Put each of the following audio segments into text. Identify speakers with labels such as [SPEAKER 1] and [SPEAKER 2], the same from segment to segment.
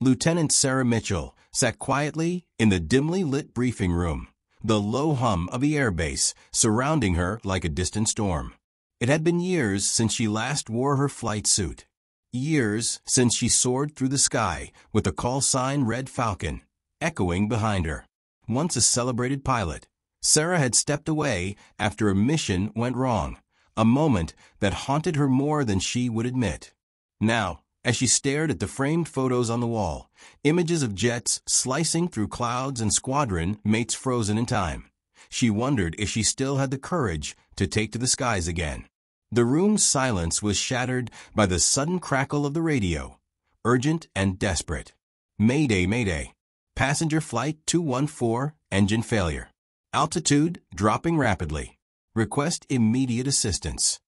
[SPEAKER 1] Lieutenant Sarah Mitchell sat quietly in the dimly lit briefing room, the low hum of the airbase surrounding her like a distant storm. It had been years since she last wore her flight suit. Years since she soared through the sky with the call sign Red Falcon echoing behind her. Once a celebrated pilot, Sarah had stepped away after a mission went wrong, a moment that haunted her more than she would admit. Now, as she stared at the framed photos on the wall, images of jets slicing through clouds and squadron mates frozen in time, she wondered if she still had the courage to take to the skies again. The room's silence was shattered by the sudden crackle of the radio, urgent and desperate. Mayday, mayday. Passenger flight 214, engine failure. Altitude dropping rapidly. Request immediate assistance.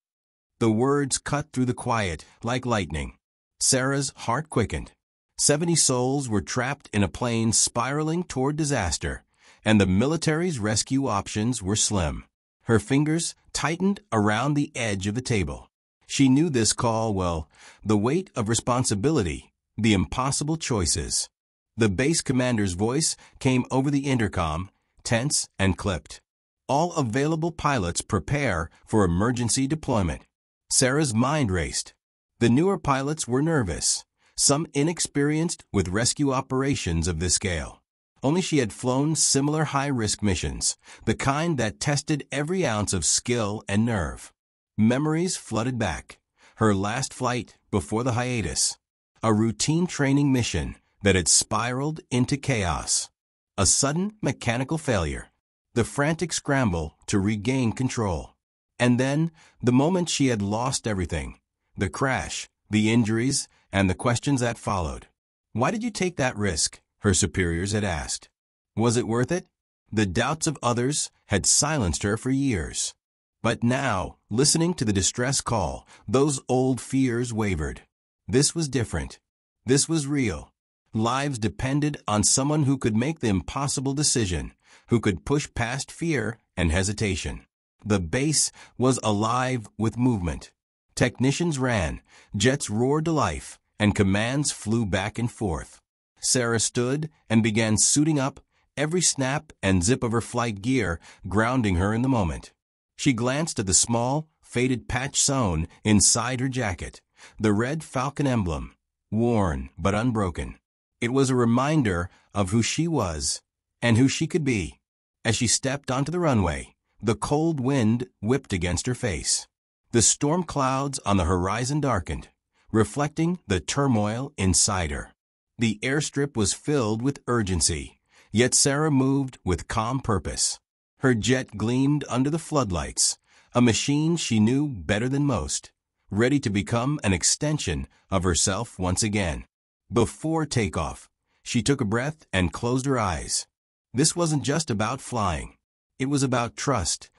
[SPEAKER 1] The words cut through the quiet like lightning. Sarah's heart quickened. 70 souls were trapped in a plane spiraling toward disaster, and the military's rescue options were slim. Her fingers tightened around the edge of the table. She knew this call well, the weight of responsibility, the impossible choices. The base commander's voice came over the intercom, tense and clipped. All available pilots prepare for emergency deployment. Sarah's mind raced. The newer pilots were nervous, some inexperienced with rescue operations of this scale. Only she had flown similar high-risk missions, the kind that tested every ounce of skill and nerve. Memories flooded back. Her last flight before the hiatus. A routine training mission that had spiraled into chaos. A sudden mechanical failure. The frantic scramble to regain control. And then, the moment she had lost everything. The crash, the injuries, and the questions that followed. Why did you take that risk? Her superiors had asked. Was it worth it? The doubts of others had silenced her for years. But now, listening to the distress call, those old fears wavered. This was different. This was real. Lives depended on someone who could make the impossible decision, who could push past fear and hesitation. The base was alive with movement. Technicians ran, jets roared to life, and commands flew back and forth. Sarah stood and began suiting up, every snap and zip of her flight gear grounding her in the moment. She glanced at the small, faded patch sewn inside her jacket, the red Falcon emblem, worn but unbroken. It was a reminder of who she was and who she could be. As she stepped onto the runway, the cold wind whipped against her face. The storm clouds on the horizon darkened, reflecting the turmoil inside her. The airstrip was filled with urgency, yet Sarah moved with calm purpose. Her jet gleamed under the floodlights, a machine she knew better than most, ready to become an extension of herself once again. Before takeoff, she took a breath and closed her eyes. This wasn't just about flying. It was about trust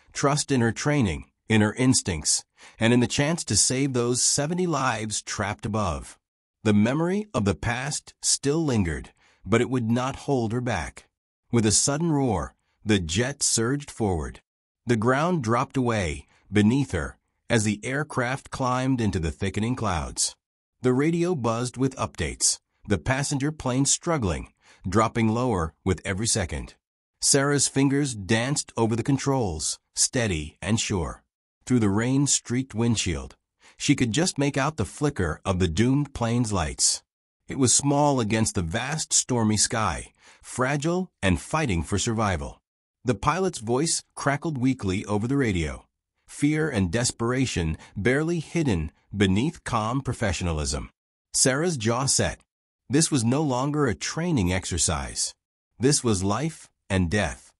[SPEAKER 1] in her training, in her instincts, and in the chance to save those 70 lives trapped above. The memory of the past still lingered, but it would not hold her back. With a sudden roar, the jet surged forward. The ground dropped away beneath her as the aircraft climbed into the thickening clouds. The radio buzzed with updates, the passenger plane struggling, dropping lower with every second. Sarah's fingers danced over the controls, steady and sure. Through the rain-streaked windshield, she could just make out the flicker of the doomed plane's lights. It was small against the vast stormy sky, fragile and fighting for survival. The pilot's voice crackled weakly over the radio, fear and desperation barely hidden beneath calm professionalism. Sarah's jaw set. This was no longer a training exercise. This was life and death.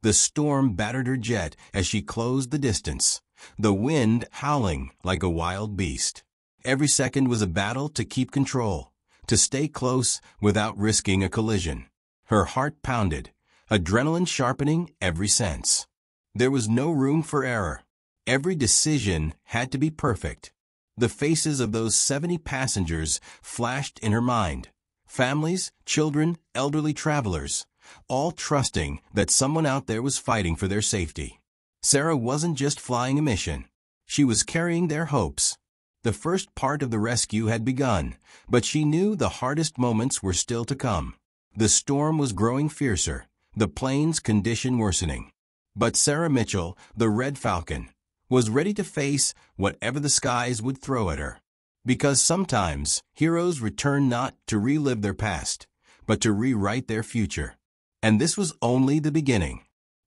[SPEAKER 1] The storm battered her jet as she closed the distance, the wind howling like a wild beast. Every second was a battle to keep control, to stay close without risking a collision. Her heart pounded, adrenaline sharpening every sense. There was no room for error. Every decision had to be perfect. The faces of those 70 passengers flashed in her mind. Families, children, elderly travelers, all trusting that someone out there was fighting for their safety. Sarah wasn't just flying a mission. She was carrying their hopes, The first part of the rescue had begun, but she knew the hardest moments were still to come. The storm was growing fiercer, the plane's condition worsening. But Sarah Mitchell, the Red Falcon, was ready to face whatever the skies would throw at her. Because sometimes heroes return not to relive their past, but to rewrite their future. And this was only the beginning.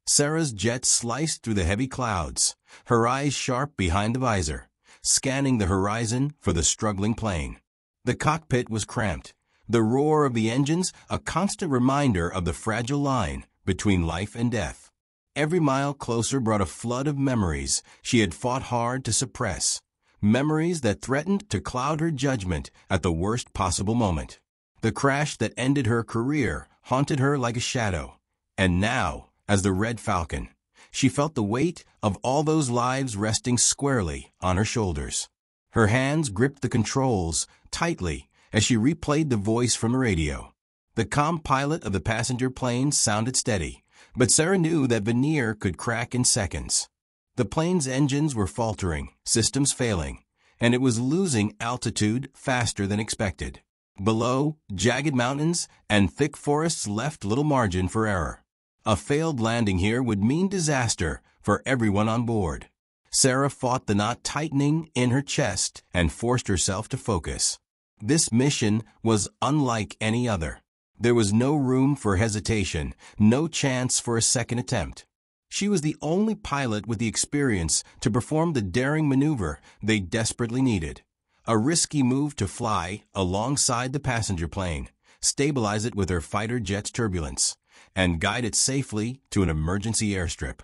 [SPEAKER 1] Sarah's jet sliced through the heavy clouds, her eyes sharp behind the visor, scanning the horizon for the struggling plane. The cockpit was cramped, the roar of the engines a constant reminder of the fragile line between life and death. Every mile closer brought a flood of memories she had fought hard to suppress, memories that threatened to cloud her judgment at the worst possible moment. The crash that ended her career haunted her like a shadow, and now, as the Red Falcon, she felt the weight of all those lives resting squarely on her shoulders. Her hands gripped the controls tightly as she replayed the voice from the radio. The calm pilot of the passenger plane sounded steady, but Sarah knew that veneer could crack in seconds. The plane's engines were faltering, systems failing, and it was losing altitude faster than expected. Below, jagged mountains and thick forests left little margin for error. A failed landing here would mean disaster for everyone on board. Sarah fought the knot tightening in her chest and forced herself to focus. This mission was unlike any other. There was no room for hesitation, no chance for a second attempt. She was the only pilot with the experience to perform the daring maneuver they desperately needed. A risky move to fly alongside the passenger plane, stabilize it with her fighter jet's turbulence, and guide it safely to an emergency airstrip.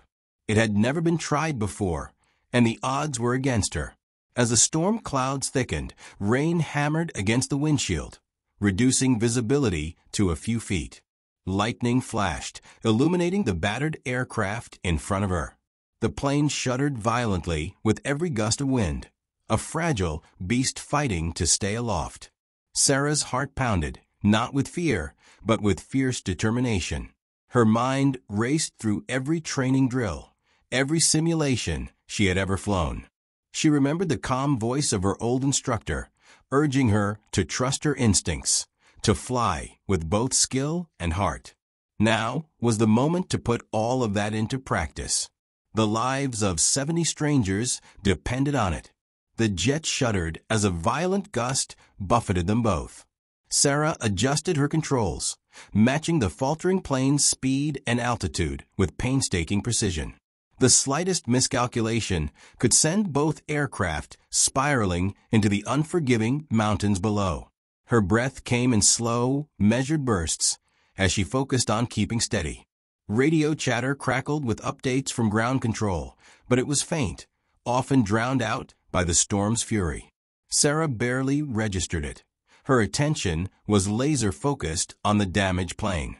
[SPEAKER 1] It had never been tried before, and the odds were against her. As the storm clouds thickened, rain hammered against the windshield, reducing visibility to a few feet. Lightning flashed, illuminating the battered aircraft in front of her. The plane shuddered violently with every gust of wind, a fragile beast fighting to stay aloft. Sarah's heart pounded, not with fear, but with fierce determination. Her mind raced through every training drill, every simulation she had ever flown. She remembered the calm voice of her old instructor, urging her to trust her instincts, to fly with both skill and heart. Now was the moment to put all of that into practice. The lives of 70 strangers depended on it. The jet shuddered as a violent gust buffeted them both. Sarah adjusted her controls, matching the faltering plane's speed and altitude with painstaking precision. The slightest miscalculation could send both aircraft spiraling into the unforgiving mountains below. Her breath came in slow, measured bursts as she focused on keeping steady. Radio chatter crackled with updates from ground control, but it was faint, often drowned out by the storm's fury. Sarah barely registered it. Her attention was laser-focused on the damaged plane.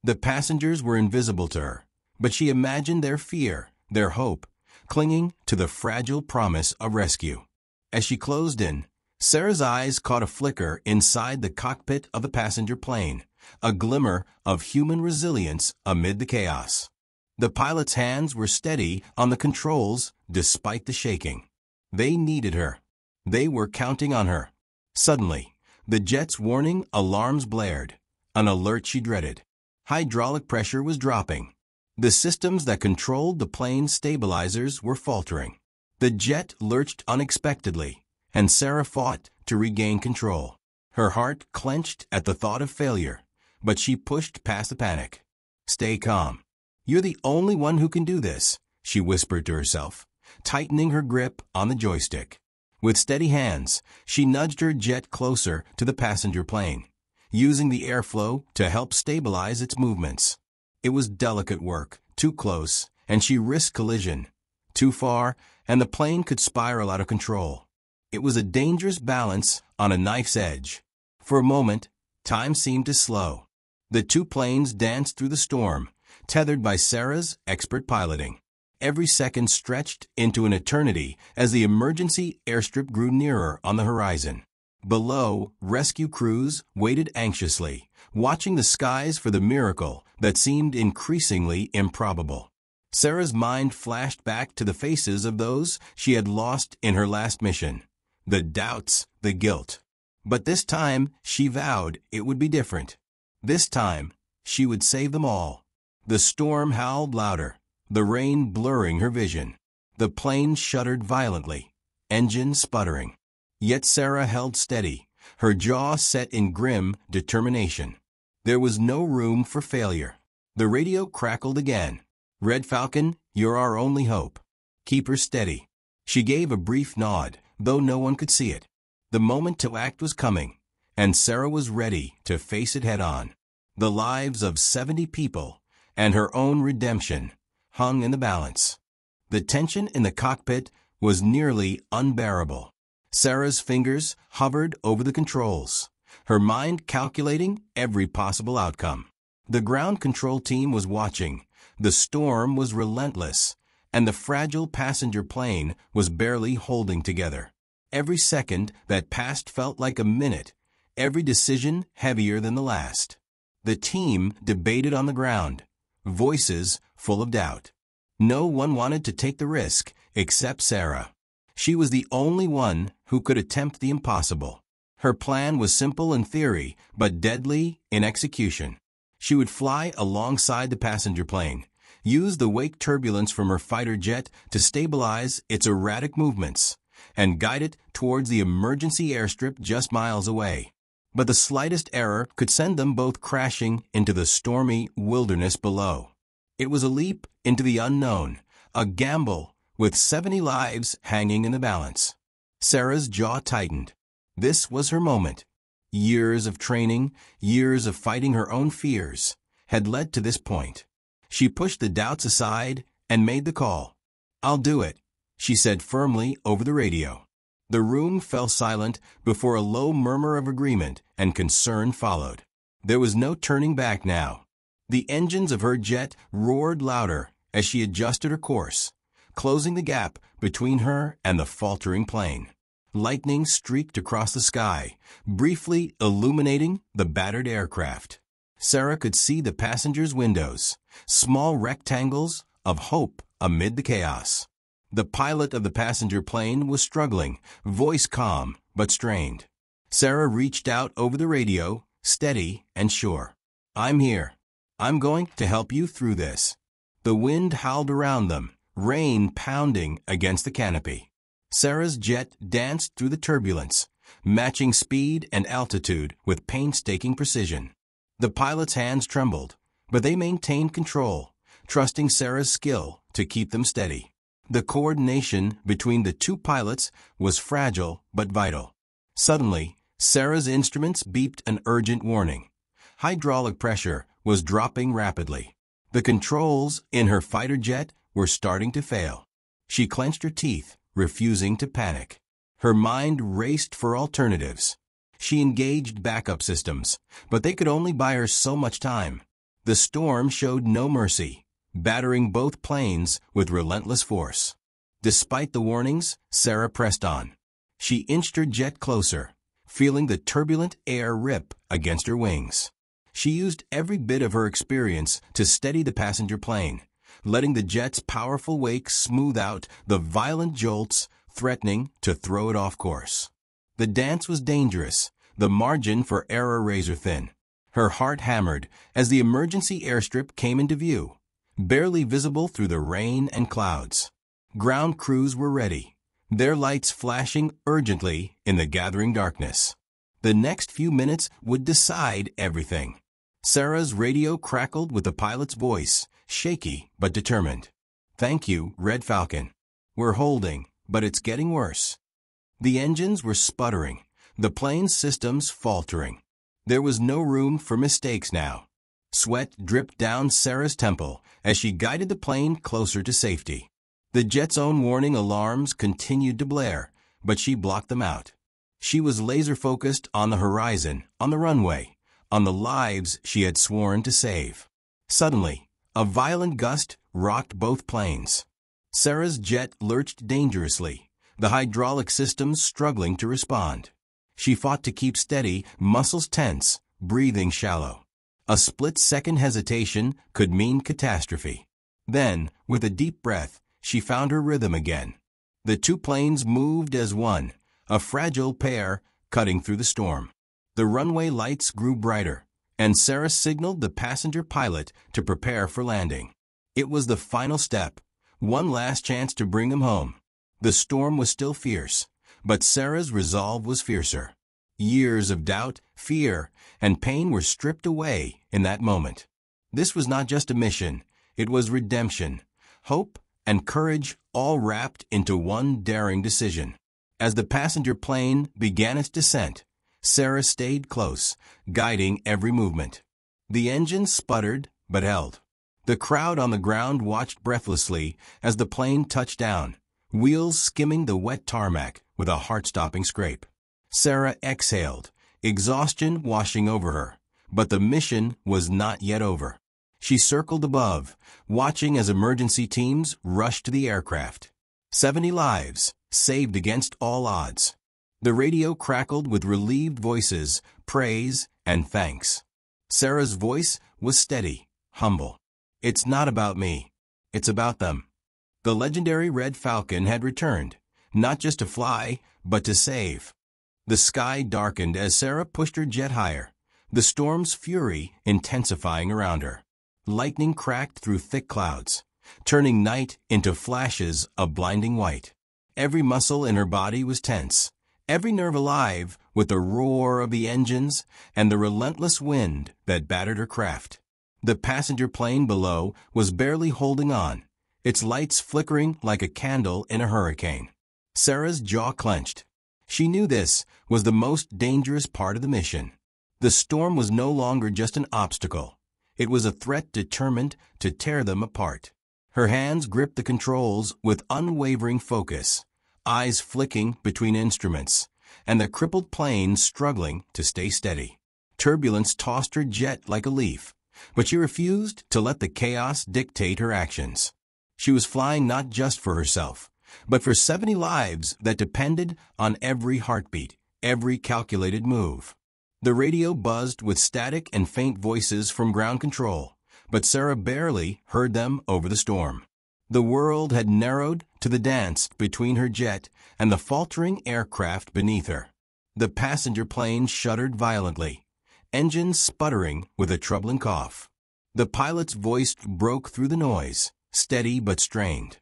[SPEAKER 1] The passengers were invisible to her, but she imagined their fear, their hope, clinging to the fragile promise of rescue. As she closed in, Sarah's eyes caught a flicker inside the cockpit of the passenger plane, a glimmer of human resilience amid the chaos. The pilot's hands were steady on the controls despite the shaking. They needed her. They were counting on her. Suddenly, the jet's warning alarms blared, an alert she dreaded. Hydraulic pressure was dropping. The systems that controlled the plane's stabilizers were faltering. The jet lurched unexpectedly, and Sarah fought to regain control. Her heart clenched at the thought of failure, but she pushed past the panic. "Stay calm. You're the only one who can do this," she whispered to herself, tightening her grip on the joystick. With steady hands, she nudged her jet closer to the passenger plane, using the airflow to help stabilize its movements. It was delicate work, too close, and she risked collision. Too far, and the plane could spiral out of control. It was a dangerous balance on a knife's edge. For a moment, time seemed to slow. The two planes danced through the storm, tethered by Sarah's expert piloting. Every second stretched into an eternity as the emergency airstrip grew nearer on the horizon. Below, rescue crews waited anxiously, watching the skies for the miracle that seemed increasingly improbable. Sarah's mind flashed back to the faces of those she had lost in her last mission. the doubts, the guilt. But this time, she vowed it would be different. This time, she would save them all. The storm howled louder, the rain blurring her vision. The plane shuddered violently, engine sputtering. Yet Sarah held steady, her jaw set in grim determination. There was no room for failure. The radio crackled again. "Red Falcon, you're our only hope. Keep her steady." She gave a brief nod, though no one could see it. The moment to act was coming, and Sarah was ready to face it head-on. The lives of 70 people and her own redemption hung in the balance. The tension in the cockpit was nearly unbearable. Sarah's fingers hovered over the controls, her mind calculating every possible outcome. The ground control team was watching. The storm was relentless, and the fragile passenger plane was barely holding together. Every second that passed felt like a minute, every decision heavier than the last. The team debated on the ground, voices full of doubt. No one wanted to take the risk except Sarah. She was the only one who could attempt the impossible. Her plan was simple in theory, but deadly in execution. She would fly alongside the passenger plane, use the wake turbulence from her fighter jet to stabilize its erratic movements, and guide it towards the emergency airstrip just miles away. But the slightest error could send them both crashing into the stormy wilderness below. It was a leap into the unknown, a gamble with 70 lives hanging in the balance. Sarah's jaw tightened. This was her moment. Years of training, years of fighting her own fears, had led to this point. She pushed the doubts aside and made the call. "I'll do it," she said firmly over the radio. The room fell silent before a low murmur of agreement and concern followed. There was no turning back now. The engines of her jet roared louder as she adjusted her course, closing the gap between her and the faltering plane. Lightning streaked across the sky, briefly illuminating the battered aircraft. Sarah could see the passengers' windows, small rectangles of hope amid the chaos. The pilot of the passenger plane was struggling, voice calm but strained. Sarah reached out over the radio, steady and sure. "I'm here. I'm going to help you through this." The wind howled around them, rain pounding against the canopy. Sarah's jet danced through the turbulence, matching speed and altitude with painstaking precision. The pilot's hands trembled, but they maintained control, trusting Sarah's skill to keep them steady. The coordination between the two pilots was fragile but vital. Suddenly, Sarah's instruments beeped an urgent warning. Hydraulic pressure was dropping rapidly. The controls in her fighter jet were starting to fail. She clenched her teeth, refusing to panic. Her mind raced for alternatives. She engaged backup systems, but they could only buy her so much time. The storm showed no mercy, battering both planes with relentless force. Despite the warnings, Sarah pressed on. She inched her jet closer, feeling the turbulent air rip against her wings. She used every bit of her experience to steady the passenger plane, letting the jet's powerful wake smooth out the violent jolts threatening to throw it off course. The dance was dangerous, the margin for error razor-thin. Her heart hammered as the emergency airstrip came into view, barely visible through the rain and clouds. Ground crews were ready, their lights flashing urgently in the gathering darkness. The next few minutes would decide everything. Sarah's radio crackled with the pilot's voice, shaky but determined. "Thank you, Red Falcon. We're holding, but it's getting worse." The engines were sputtering, the plane's systems faltering. There was no room for mistakes now. Sweat dripped down Sarah's temple as she guided the plane closer to safety. The jet's own warning alarms continued to blare, but she blocked them out. She was laser-focused on the horizon, on the runway, on the lives she had sworn to save. Suddenly, a violent gust rocked both planes. Sarah's jet lurched dangerously, the hydraulic systems struggling to respond. She fought to keep steady, muscles tense, breathing shallow. A split-second hesitation could mean catastrophe. Then, with a deep breath, she found her rhythm again. The two planes moved as one, a fragile pair cutting through the storm. The runway lights grew brighter, and Sarah signaled the passenger pilot to prepare for landing. It was the final step, one last chance to bring them home. The storm was still fierce, but Sarah's resolve was fiercer. Years of doubt, fear, and pain were stripped away in that moment. This was not just a mission, it was redemption, hope, and courage all wrapped into one daring decision. As the passenger plane began its descent, Sarah stayed close, guiding every movement. The engine sputtered, but held. The crowd on the ground watched breathlessly as the plane touched down, wheels skimming the wet tarmac with a heart-stopping scrape. Sarah exhaled, exhaustion washing over her, but the mission was not yet over. She circled above, watching as emergency teams rushed to the aircraft. 70 lives, saved against all odds. The radio crackled with relieved voices, praise, and thanks. Sarah's voice was steady, humble. It's not about me. It's about them. The legendary red Falcon had returned, not just to fly, but to save. The sky darkened as Sarah pushed her jet higher, the storm's fury intensifying around her. Lightning cracked through thick clouds, turning night into flashes of blinding white. Every muscle in her body was tense, every nerve alive with the roar of the engines and the relentless wind that battered her craft. The passenger plane below was barely holding on, its lights flickering like a candle in a hurricane. Sarah's jaw clenched. She knew this was the most dangerous part of the mission. The storm was no longer just an obstacle. It was a threat determined to tear them apart. Her hands gripped the controls with unwavering focus, eyes flicking between instruments, and the crippled plane struggling to stay steady. Turbulence tossed her jet like a leaf, but she refused to let the chaos dictate her actions. She was flying not just for herself, but for 70 lives that depended on every heartbeat, every calculated move. The radio buzzed with static and faint voices from ground control, but Sarah barely heard them over the storm. The world had narrowed to the dance between her jet and the faltering aircraft beneath her. The passenger plane shuddered violently, engines sputtering with a troubling cough. The pilot's voice broke through the noise, steady but strained.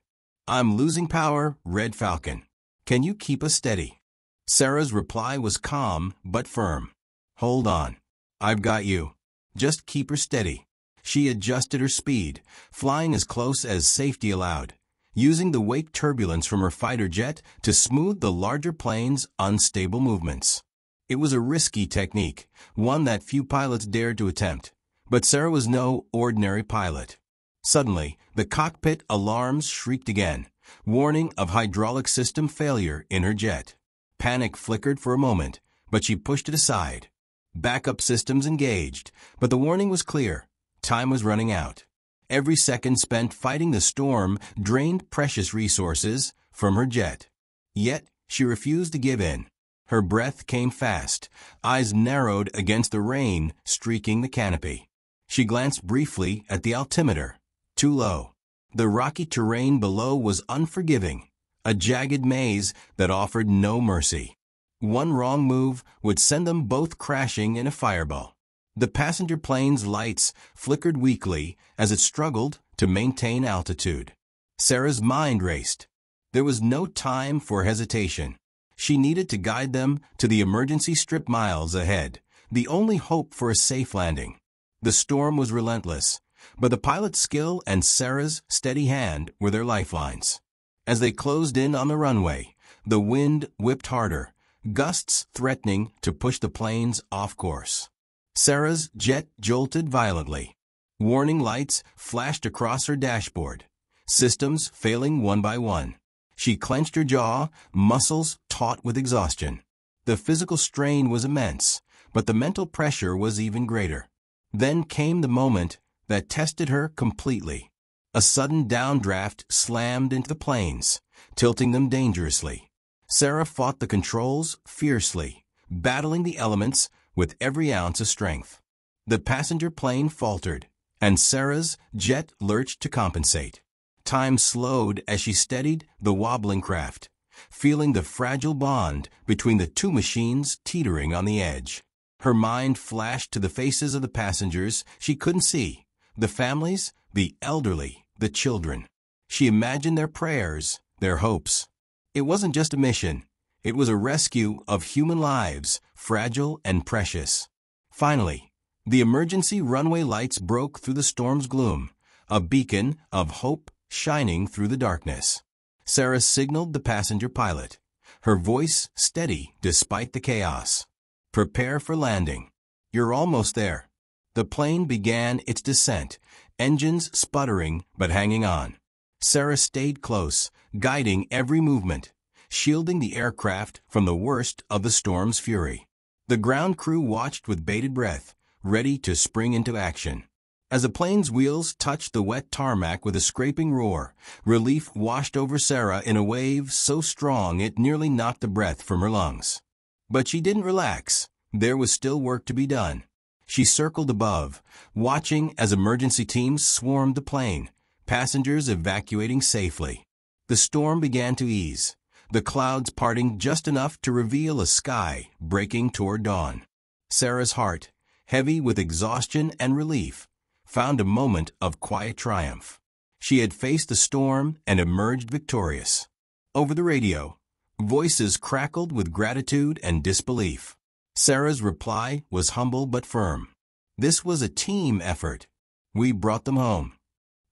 [SPEAKER 1] "I'm losing power, Red Falcon. Can you keep us steady?" Sarah's reply was calm but firm. "Hold on. I've got you. Just keep her steady." She adjusted her speed, flying as close as safety allowed, using the wake turbulence from her fighter jet to smooth the larger plane's unstable movements. It was a risky technique, one that few pilots dared to attempt, but Sarah was no ordinary pilot. Suddenly, the cockpit alarms shrieked again, warning of hydraulic system failure in her jet. Panic flickered for a moment, but she pushed it aside. Backup systems engaged, but the warning was clear. Time was running out. Every second spent fighting the storm drained precious resources from her jet. Yet, she refused to give in. Her breath came fast, eyes narrowed against the rain streaking the canopy. She glanced briefly at the altimeter. Too low. The rocky terrain below was unforgiving, a jagged maze that offered no mercy. One wrong move would send them both crashing in a fireball. The passenger plane's lights flickered weakly as it struggled to maintain altitude. Sarah's mind raced. There was no time for hesitation. She needed to guide them to the emergency strip miles ahead, the only hope for a safe landing. The storm was relentless, but the pilot's skill and Sarah's steady hand were their lifelines. As they closed in on the runway, the wind whipped harder, gusts threatening to push the planes off course. Sarah's jet jolted violently. Warning lights flashed across her dashboard, systems failing one by one. She clenched her jaw, muscles taut with exhaustion. The physical strain was immense, but the mental pressure was even greater. Then came the moment that tested her completely. A sudden downdraft slammed into the planes, tilting them dangerously. Sarah fought the controls fiercely, battling the elements with every ounce of strength. The passenger plane faltered, and Sarah's jet lurched to compensate. Time slowed as she steadied the wobbling craft, feeling the fragile bond between the two machines teetering on the edge. Her mind flashed to the faces of the passengers she couldn't see, the families, the elderly, the children. She imagined their prayers, their hopes. It wasn't just a mission. It was a rescue of human lives, fragile and precious. Finally, the emergency runway lights broke through the storm's gloom, a beacon of hope shining through the darkness. Sarah signaled the passenger pilot, her voice steady despite the chaos. "Prepare for landing. You're almost there." The plane began its descent, engines sputtering but hanging on. Sarah stayed close, guiding every movement, shielding the aircraft from the worst of the storm's fury. The ground crew watched with bated breath, ready to spring into action. As the plane's wheels touched the wet tarmac with a scraping roar, relief washed over Sarah in a wave so strong it nearly knocked the breath from her lungs. But she didn't relax. There was still work to be done. She circled above, watching as emergency teams swarmed the plane, passengers evacuating safely. The storm began to ease, the clouds parting just enough to reveal a sky breaking toward dawn. Sarah's heart, heavy with exhaustion and relief, found a moment of quiet triumph. She had faced the storm and emerged victorious. Over the radio, voices crackled with gratitude and disbelief. Sarah's reply was humble but firm. This was a team effort. We brought them home.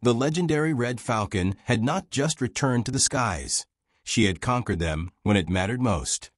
[SPEAKER 1] The legendary red Falcon had not just returned to the skies. She had conquered them when it mattered most.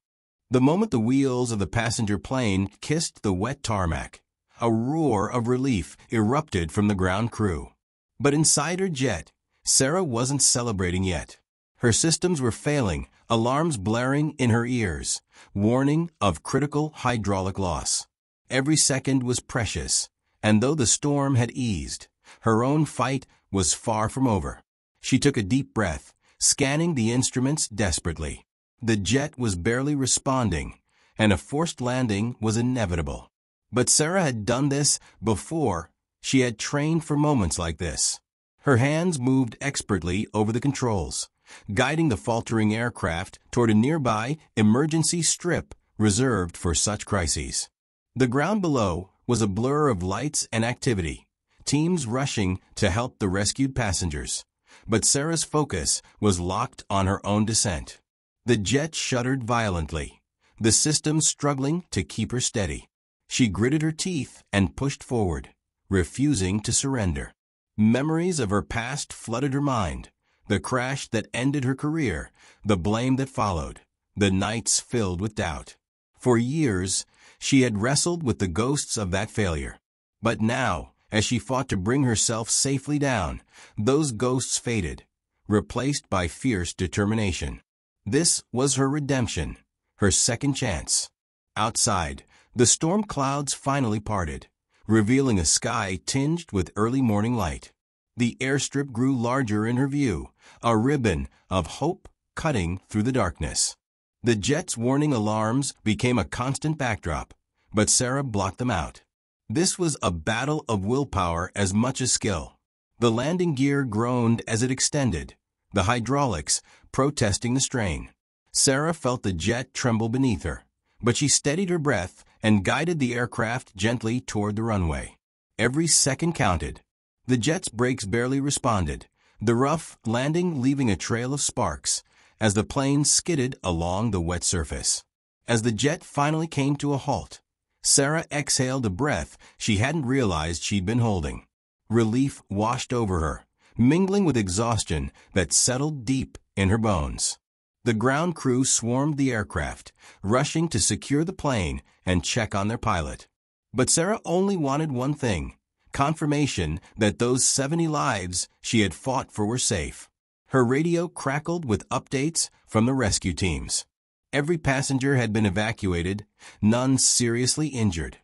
[SPEAKER 1] The moment the wheels of the passenger plane kissed the wet tarmac, a roar of relief erupted from the ground crew. But inside her jet, Sarah wasn't celebrating yet. Her systems were failing, alarms blaring in her ears, warning of critical hydraulic loss. Every second was precious, and though the storm had eased, her own fight was far from over. She took a deep breath, scanning the instruments desperately. The jet was barely responding, and a forced landing was inevitable. But Sarah had done this before. She had trained for moments like this. Her hands moved expertly over the controls, guiding the faltering aircraft toward a nearby emergency strip reserved for such crises. The ground below was a blur of lights and activity, teams rushing to help the rescued passengers. But Sarah's focus was locked on her own descent. The jet shuddered violently, the system struggling to keep her steady. She gritted her teeth and pushed forward, refusing to surrender. Memories of her past flooded her mind, the crash that ended her career, the blame that followed, the nights filled with doubt. For years, she had wrestled with the ghosts of that failure. But now, as she fought to bring herself safely down, those ghosts faded, replaced by fierce determination. This was her redemption, her second chance. Outside, the storm clouds finally parted, revealing a sky tinged with early morning light. The airstrip grew larger in her view, a ribbon of hope cutting through the darkness. The jet's warning alarms became a constant backdrop, but Sarah blocked them out. This was a battle of willpower as much as skill. The landing gear groaned as it extended, the hydraulics protesting the strain. Sarah felt the jet tremble beneath her, but she steadied her breath and guided the aircraft gently toward the runway. Every second counted. The jet's brakes barely responded, the rough landing leaving a trail of sparks as the plane skidded along the wet surface. As the jet finally came to a halt, Sarah exhaled a breath she hadn't realized she'd been holding. Relief washed over her, mingling with exhaustion that settled deep in her bones. The ground crew swarmed the aircraft, rushing to secure the plane and check on their pilot. But Sarah only wanted one thing: confirmation that those 70 lives she had fought for were safe. Her radio crackled with updates from the rescue teams. Every passenger had been evacuated, none seriously injured.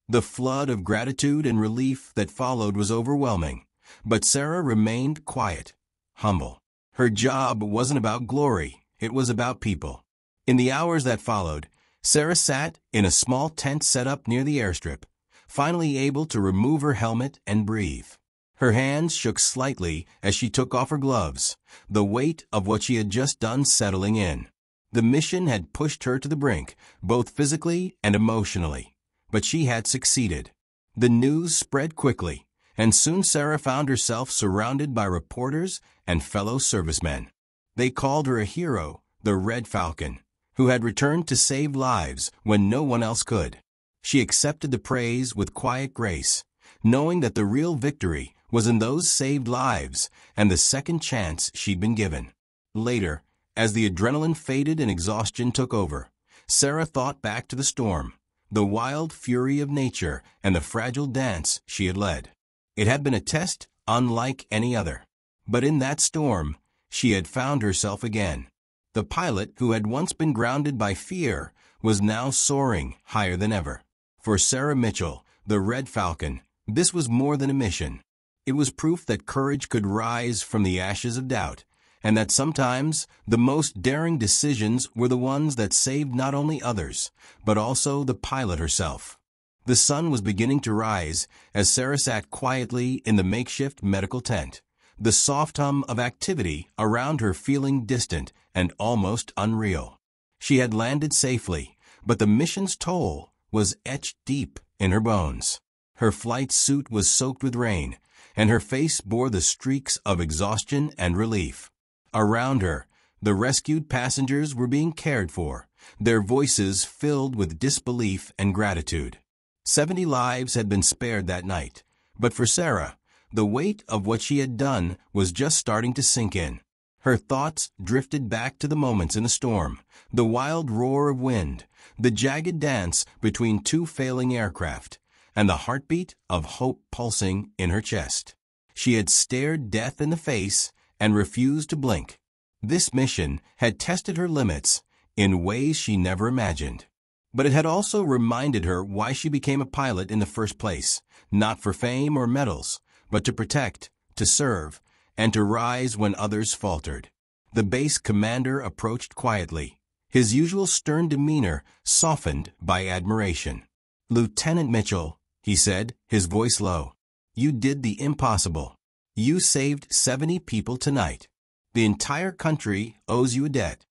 [SPEAKER 1] The flood of gratitude and relief that followed was overwhelming, but Sarah remained quiet, humble. Her job wasn't about glory, it was about people. In the hours that followed, Sarah sat in a small tent set up near the airstrip, finally able to remove her helmet and breathe. Her hands shook slightly as she took off her gloves, the weight of what she had just done settling in. The mission had pushed her to the brink, both physically and emotionally. But she had succeeded. The news spread quickly, and soon Sarah found herself surrounded by reporters and fellow servicemen. They called her a hero, the Red Falcon, who had returned to save lives when no one else could. She accepted the praise with quiet grace, knowing that the real victory was in those saved lives and the second chance she'd been given. Later, as the adrenaline faded and exhaustion took over, Sarah thought back to the storm, the wild fury of nature and the fragile dance she had led. It had been a test unlike any other. But in that storm, she had found herself again. The pilot who had once been grounded by fear was now soaring higher than ever. For Sarah Mitchell, the Red Falcon, this was more than a mission. It was proof that courage could rise from the ashes of doubt, and that sometimes the most daring decisions were the ones that saved not only others, but also the pilot herself. The sun was beginning to rise as Sarah sat quietly in the makeshift medical tent, the soft hum of activity around her feeling distant and almost unreal. She had landed safely, but the mission's toll was etched deep in her bones. Her flight suit was soaked with rain, and her face bore the streaks of exhaustion and relief. Around her, the rescued passengers were being cared for, their voices filled with disbelief and gratitude. 70 lives had been spared that night, but for Sarah, the weight of what she had done was just starting to sink in. Her thoughts drifted back to the moments in the storm, the wild roar of wind, the jagged dance between two failing aircraft, and the heartbeat of hope pulsing in her chest. She had stared death in the face and refused to blink. This mission had tested her limits in ways she never imagined. But it had also reminded her why she became a pilot in the first place, not for fame or medals, but to protect, to serve, and to rise when others faltered. The base commander approached quietly, his usual stern demeanor softened by admiration. "Lieutenant Mitchell," he said, his voice low, "you did the impossible. You saved 70 people tonight. The entire country owes you a debt."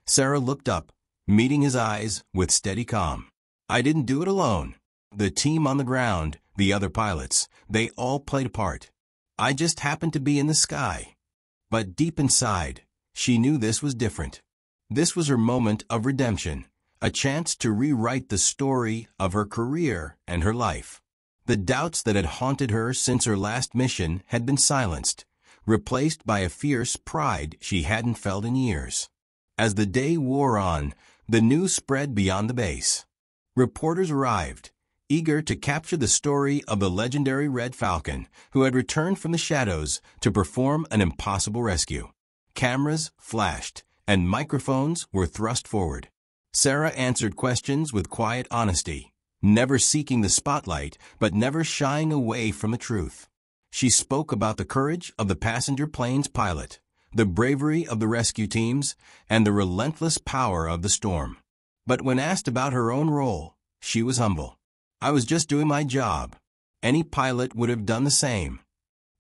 [SPEAKER 1] Sarah looked up, meeting his eyes with steady calm. "I didn't do it alone. The team on the ground, the other pilots, they all played a part. I just happened to be in the sky." But deep inside, she knew this was different. This was her moment of redemption, a chance to rewrite the story of her career and her life. The doubts that had haunted her since her last mission had been silenced, replaced by a fierce pride she hadn't felt in years. As the day wore on, the news spread beyond the base. Reporters arrived, eager to capture the story of the legendary Red Falcon, who had returned from the shadows to perform an impossible rescue. Cameras flashed, and microphones were thrust forward. Sarah answered questions with quiet honesty, never seeking the spotlight, but never shying away from the truth. She spoke about the courage of the passenger plane's pilot, the bravery of the rescue teams, and the relentless power of the storm. But when asked about her own role, she was humble. "I was just doing my job. Any pilot would have done the same."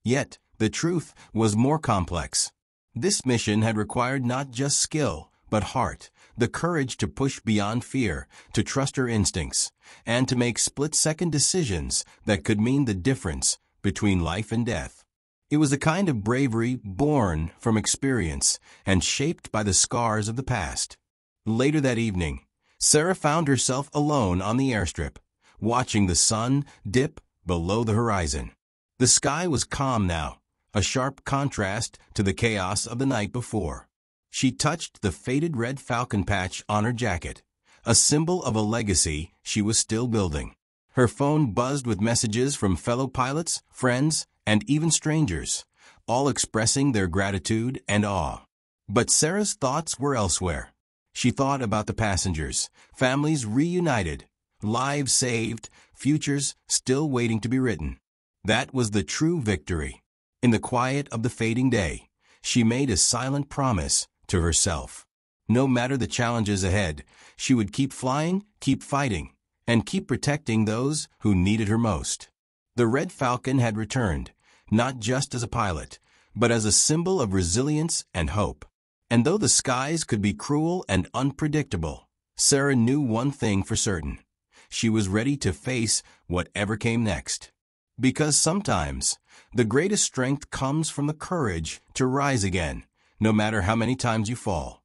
[SPEAKER 1] Yet, the truth was more complex. This mission had required not just skill, but heart, the courage to push beyond fear, to trust her instincts, and to make split-second decisions that could mean the difference between life and death. It was a kind of bravery born from experience and shaped by the scars of the past. Later that evening, Sarah found herself alone on the airstrip, watching the sun dip below the horizon. The sky was calm now, a sharp contrast to the chaos of the night before. She touched the faded Red Falcon patch on her jacket, a symbol of a legacy she was still building. Her phone buzzed with messages from fellow pilots, friends, and even strangers, all expressing their gratitude and awe. But Sarah's thoughts were elsewhere. She thought about the passengers, families reunited, lives saved, futures still waiting to be written. That was the true victory. In the quiet of the fading day, she made a silent promise to herself. No matter the challenges ahead, she would keep flying, keep fighting, and keep protecting those who needed her most. The Red Falcon had returned, not just as a pilot, but as a symbol of resilience and hope. And though the skies could be cruel and unpredictable, Sarah knew one thing for certain. She was ready to face whatever came next. Because sometimes, the greatest strength comes from the courage to rise again, no matter how many times you fall.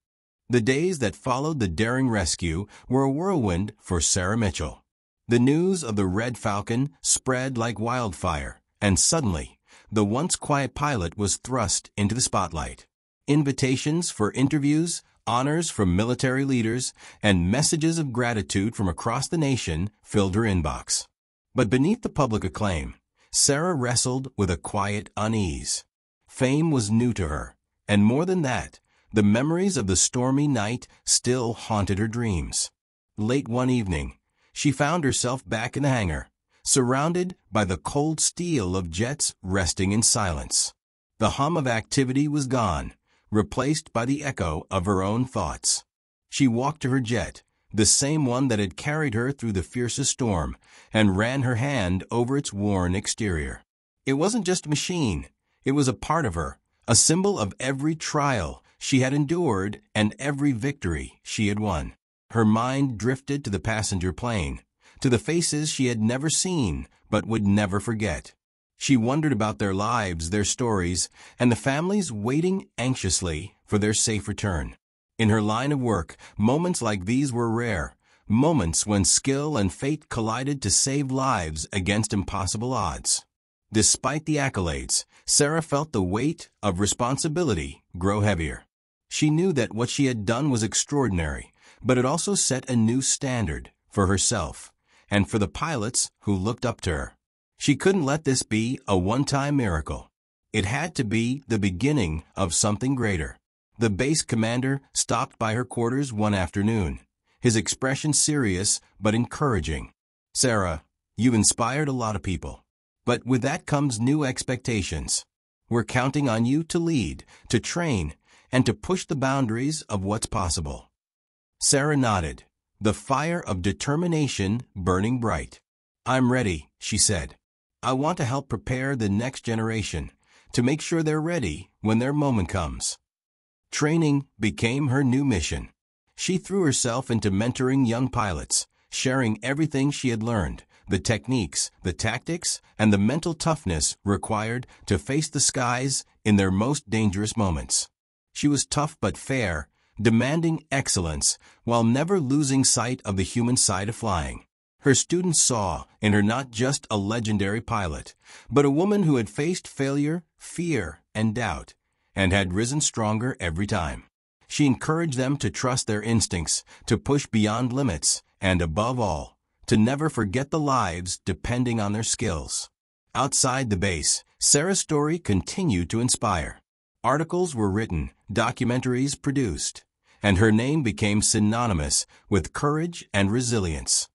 [SPEAKER 1] The days that followed the daring rescue were a whirlwind for Sarah Mitchell. The news of the Red Falcon spread like wildfire, and suddenly, the once quiet pilot was thrust into the spotlight. Invitations for interviews, honors from military leaders, and messages of gratitude from across the nation filled her inbox. But beneath the public acclaim, Sarah wrestled with a quiet unease. Fame was new to her, and more than that, the memories of the stormy night still haunted her dreams. Late one evening, she found herself back in the hangar, surrounded by the cold steel of jets resting in silence. The hum of activity was gone, replaced by the echo of her own thoughts. She walked to her jet, the same one that had carried her through the fiercest storm, and ran her hand over its worn exterior. It wasn't just a machine. It was a part of her, a symbol of every trial she had endured and every victory she had won. Her mind drifted to the passenger plane, to the faces she had never seen but would never forget. She wondered about their lives, their stories, and the families waiting anxiously for their safe return. In her line of work, moments like these were rare, moments when skill and fate collided to save lives against impossible odds. Despite the accolades, Sarah felt the weight of responsibility grow heavier. She knew that what she had done was extraordinary, but it also set a new standard for herself and for the pilots who looked up to her. She couldn't let this be a one-time miracle. It had to be the beginning of something greater. The base commander stopped by her quarters one afternoon, his expression serious but encouraging. "Sarah, you've inspired a lot of people. But with that comes new expectations. We're counting on you to lead, to train, and to push the boundaries of what's possible." Sarah nodded, the fire of determination burning bright. "I'm ready," she said. "I want to help prepare the next generation, to make sure they're ready when their moment comes." Training became her new mission. She threw herself into mentoring young pilots, sharing everything she had learned, the techniques, the tactics, and the mental toughness required to face the skies in their most dangerous moments. She was tough but fair, demanding excellence while never losing sight of the human side of flying. Her students saw in her not just a legendary pilot, but a woman who had faced failure, fear, and doubt, and had risen stronger every time. She encouraged them to trust their instincts, to push beyond limits, and above all, to never forget the lives depending on their skills. Outside the base, Sarah's story continued to inspire. Articles were written, documentaries produced, and her name became synonymous with courage and resilience.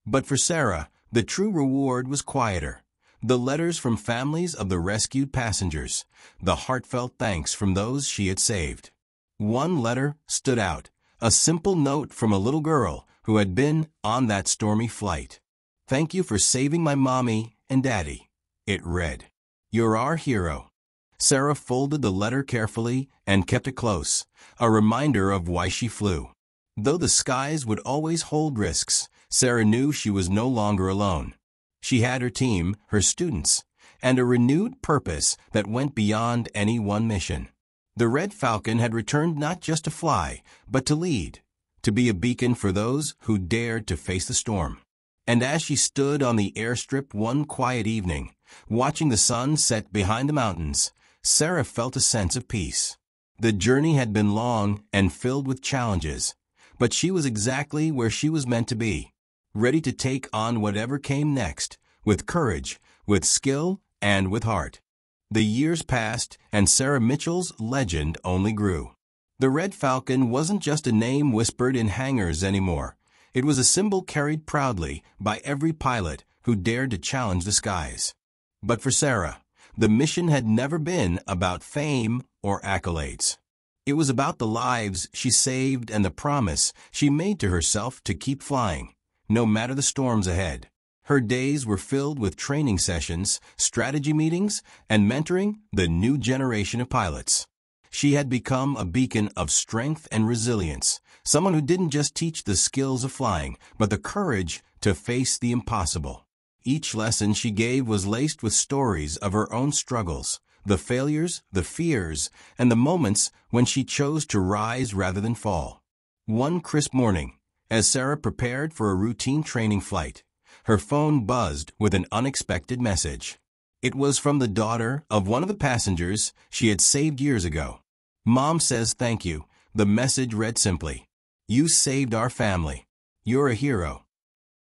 [SPEAKER 1] But for Sarah, the true reward was quieter. The letters from families of the rescued passengers, the heartfelt thanks from those she had saved. One letter stood out, a simple note from a little girl who had been on that stormy flight. "Thank you for saving my mommy and daddy," it read. "You're our hero." Sarah folded the letter carefully and kept it close, a reminder of why she flew. Though the skies would always hold risks, Sarah knew she was no longer alone. She had her team, her students, and a renewed purpose that went beyond any one mission. The Red Falcon had returned not just to fly, but to lead, to be a beacon for those who dared to face the storm. And as she stood on the airstrip one quiet evening, watching the sun set behind the mountains, Sarah felt a sense of peace. The journey had been long and filled with challenges, but she was exactly where she was meant to be, ready to take on whatever came next, with courage, with skill, and with heart. The years passed, and Sarah Mitchell's legend only grew. The Red Falcon wasn't just a name whispered in hangars anymore. It was a symbol carried proudly by every pilot who dared to challenge the skies. But for Sarah, the mission had never been about fame or accolades. It was about the lives she saved and the promise she made to herself to keep flying, no matter the storms ahead. Her days were filled with training sessions, strategy meetings, and mentoring the new generation of pilots. She had become a beacon of strength and resilience, someone who didn't just teach the skills of flying, but the courage to face the impossible. Each lesson she gave was laced with stories of her own struggles, the failures, the fears, and the moments when she chose to rise rather than fall. One crisp morning, as Sarah prepared for a routine training flight, her phone buzzed with an unexpected message. It was from the daughter of one of the passengers she had saved years ago. "Mom says thank you." The message read simply, "You saved our family. You're a hero."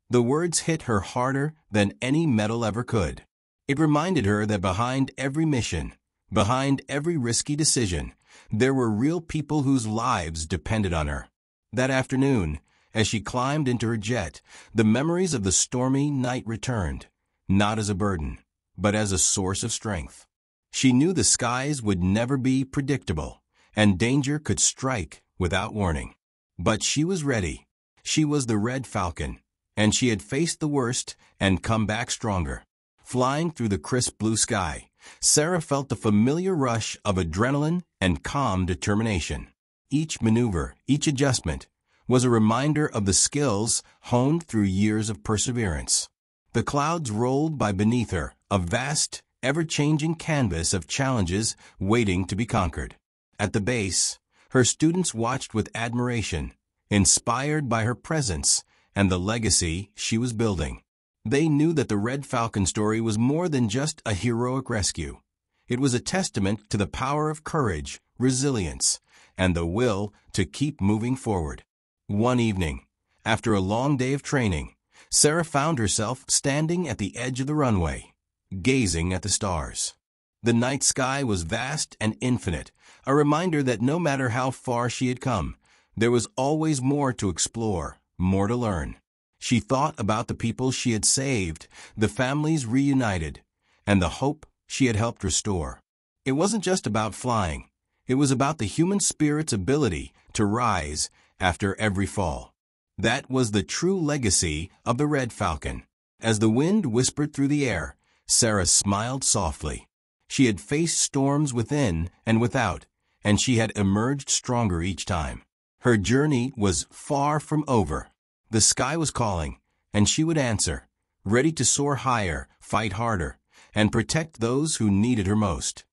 [SPEAKER 1] The words hit her harder than any medal ever could. It reminded her that behind every mission, behind every risky decision, there were real people whose lives depended on her. That afternoon, as she climbed into her jet, the memories of the stormy night returned, not as a burden, but as a source of strength. She knew the skies would never be predictable, and danger could strike without warning. But she was ready. She was the Red Falcon, and she had faced the worst and come back stronger. Flying through the crisp blue sky, Sarah felt the familiar rush of adrenaline and calm determination. Each maneuver, each adjustment, was a reminder of the skills honed through years of perseverance. The clouds rolled by beneath her, a vast, ever-changing canvas of challenges waiting to be conquered. At the base, her students watched with admiration, inspired by her presence and the legacy she was building. They knew that the Red Falcon story was more than just a heroic rescue. It was a testament to the power of courage, resilience, and the will to keep moving forward. One evening, after a long day of training, Sarah found herself standing at the edge of the runway, gazing at the stars. The night sky was vast and infinite, a reminder that no matter how far she had come, there was always more to explore, more to learn. She thought about the people she had saved, the families reunited, and the hope she had helped restore. It wasn't just about flying. It was about the human spirit's ability to rise after every fall. That was the true legacy of the Red Falcon. As the wind whispered through the air, Sarah smiled softly. She had faced storms within and without, and she had emerged stronger each time. Her journey was far from over. The sky was calling, and she would answer, ready to soar higher, fight harder, and protect those who needed her most.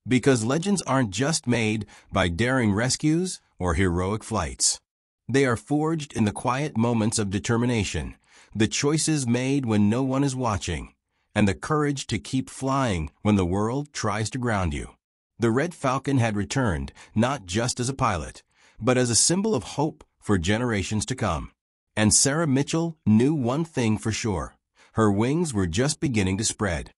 [SPEAKER 1] Because legends aren't just made by daring rescues or heroic flights. They are forged in the quiet moments of determination, the choices made when no one is watching, and the courage to keep flying when the world tries to ground you. The Red Falcon had returned, not just as a pilot, but as a symbol of hope for generations to come. And Sarah Mitchell knew one thing for sure. Her wings were just beginning to spread.